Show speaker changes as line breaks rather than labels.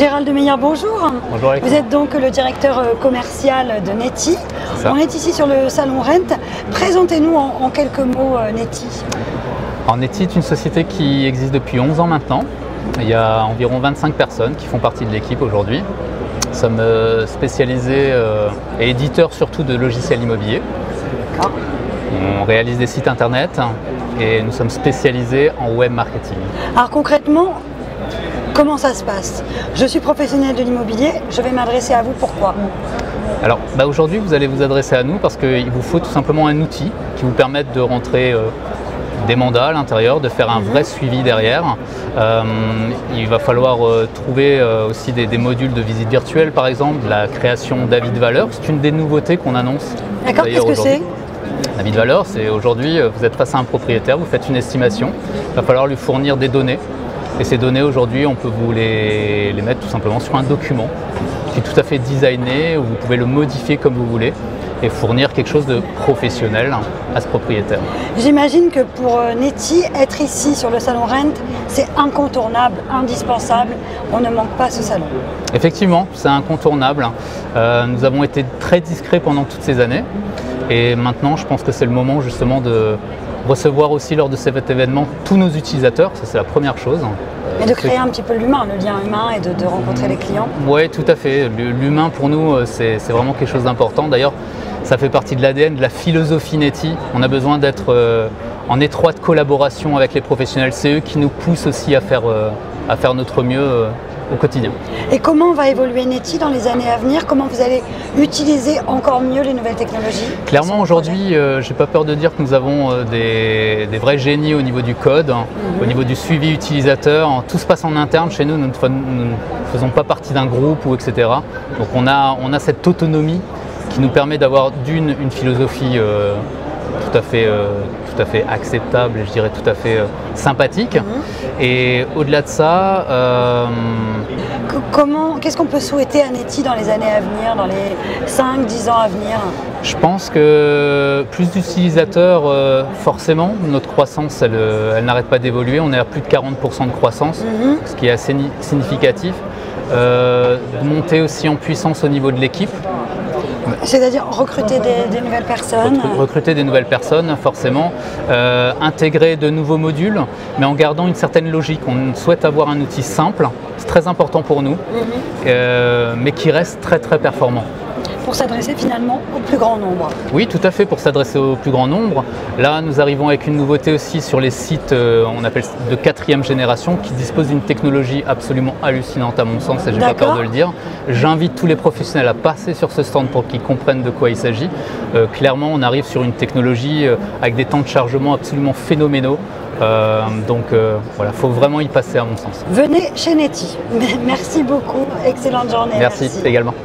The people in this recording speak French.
Gérald Demeyer, bonjour.
Bonjour Alexandre.
Vous êtes donc le directeur commercial de Neti. On est ici sur le salon Rent. Présentez-nous en quelques mots Neti.
Alors Neti est une société qui existe depuis 11 ans maintenant. Il y a environ 25 personnes qui font partie de l'équipe aujourd'hui. Nous sommes spécialisés et éditeurs surtout de logiciels immobiliers. On réalise des sites internet et nous sommes spécialisés en web marketing.
Alors concrètement, comment ça se passe? Je suis professionnel de l'immobilier, je vais m'adresser à vous, pourquoi?
Alors aujourd'hui vous allez vous adresser à nous parce qu'il vous faut tout simplement un outil qui vous permette de rentrer des mandats à l'intérieur, de faire un vrai suivi derrière. Il va falloir trouver aussi des modules de visite virtuelle par exemple, la création d'avis de valeur. C'est une des nouveautés qu'on annonce.
D'accord, qu'est-ce que c'est?
L'avis de valeur, c'est aujourd'hui, vous êtes face à un propriétaire, vous faites une estimation, il va falloir lui fournir des données. Et ces données aujourd'hui, on peut vous les mettre tout simplement sur un document qui est tout à fait designé, où vous pouvez le modifier comme vous voulez et fournir quelque chose de professionnel à ce propriétaire.
J'imagine que pour Neti, être ici sur le salon Rent, c'est incontournable, indispensable. On ne manque pas ce salon.
Effectivement, c'est incontournable. Nous avons été très discrets pendant toutes ces années. Et maintenant, je pense que c'est le moment justement de recevoir aussi lors de cet événement tous nos utilisateurs, ça c'est la première chose.
Et de créer un petit peu l'humain, le lien humain et de rencontrer les clients.
Oui, tout à fait. L'humain pour nous, c'est vraiment quelque chose d'important. D'ailleurs, ça fait partie de l'ADN, de la philosophie Neti. On a besoin d'être en étroite collaboration avec les professionnels. C'est eux qui nous poussent aussi à faire notre mieux au quotidien.
Et comment va évoluer Neti dans les années à venir? Comment vous allez utiliser encore mieux les nouvelles technologies?
Clairement aujourd'hui, je n'ai pas peur de dire que nous avons des vrais génies au niveau du code, au niveau du suivi utilisateur. Tout se passe en interne chez nous, nous ne faisons pas partie d'un groupe ou etc. Donc on a cette autonomie qui nous permet d'avoir une philosophie tout à fait acceptable et je dirais tout à fait sympathique. Et au-delà de ça,
qu'est-ce qu'on peut souhaiter à Neti dans les années à venir, dans les 5-10 ans à venir?
Je pense que plus d'utilisateurs, forcément, notre croissance, elle n'arrête pas d'évoluer. On est à plus de 40% de croissance, ce qui est assez significatif. Monter aussi en puissance au niveau de l'équipe.
C'est-à-dire recruter des nouvelles personnes?
Recruter des nouvelles personnes, forcément. Intégrer de nouveaux modules, mais en gardant une certaine logique. On souhaite avoir un outil simple, c'est très important pour nous, mais qui reste très très performant.
Pour s'adresser finalement au plus grand nombre.
Oui, tout à fait, pour s'adresser au plus grand nombre. Là, nous arrivons avec une nouveauté aussi sur les sites, on appelle de 4e génération, qui disposent d'une technologie absolument hallucinante à mon sens, et je n'ai pas peur de le dire. J'invite tous les professionnels à passer sur ce stand pour qu'ils comprennent de quoi il s'agit. Clairement, on arrive sur une technologie avec des temps de chargement absolument phénoménaux. Donc voilà, il faut vraiment y passer à mon sens.
Venez chez Neti. Merci beaucoup, excellente journée.
Merci. Également.